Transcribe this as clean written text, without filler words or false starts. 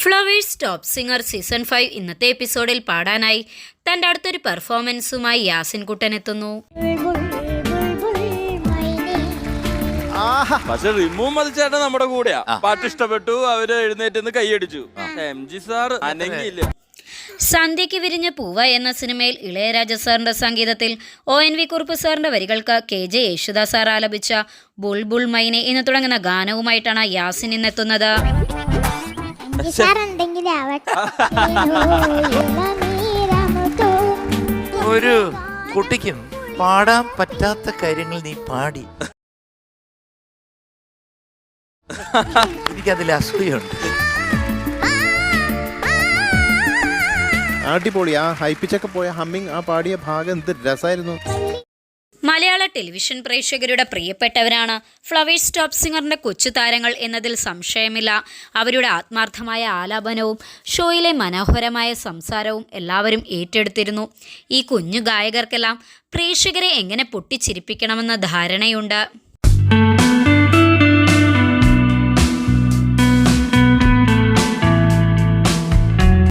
Flowers top singer season 5 ഇന്നത്തെ എപ്പിസോഡിൽ പാടാനായി തൻ്റെ അടുത്തൊരു പെർഫോമൻസുമായി യാസിൻകുട്ടൻ എത്തുന്നു. പക്ഷെ റിമൂ മതിച്ചേട്ടൻ നമ്മുടെ കൂടെയാ. പാട്ട് ഇഷ്ടപ്പെട്ടു, അവര് എഴുന്നേറ്റ് കൈയടിച്ചു. MG sir അനങ്ങിയില്ല. സന്ധ്യയ്ക്ക് വിരിഞ്ഞ പൂവ എന്ന സിനിമയിൽ ഇളയരാജ സാറിന്റെ സംഗീതത്തിൽ ONV കുറുപ്പ് സാറിന്റെ വരികൾക്ക് KJ യേശുദാസ് സാർ ആലപിച്ച ബുൾബുൾ മൈനെ എന്ന് തുടങ്ങുന്ന ഗാനവുമായിട്ടാണ് യാസിൻ ഇന്നെത്തുന്നത്. ഒരു കുട്ടിക്കും പാടാൻ പറ്റാത്ത കാര്യങ്ങൾ നീ പാടി. എനിക്കതിൽ അസൂയുണ്ട്. അടിപൊളി. ആ ഹൈപ്പിച്ചൊക്കെ പോയ ഹമ്മിങ്, ആ പാടിയ ഭാഗം എന്ത് രസമായിരുന്നു. മലയാള ടെലിവിഷൻ പ്രേക്ഷകരുടെ പ്രിയപ്പെട്ടവരാണ് ഫ്ലവേഴ്സ് ടോപ്പ് സിംഗറിന്റെ കൊച്ചു താരങ്ങൾ എന്നതിൽ സംശയമില്ല. അവരുടെ ആത്മാർത്ഥമായ ആലാപനവും ഷോയിലെ മനോഹരമായ സംസാരവും എല്ലാവരും ഏറ്റെടുത്തിരുന്നു. ഈ കുഞ്ഞു ഗായകർക്കെല്ലാം പ്രേക്ഷകരെ എങ്ങനെ പൊട്ടിച്ചിരിപ്പിക്കണമെന്ന ധാരണയുണ്ട്.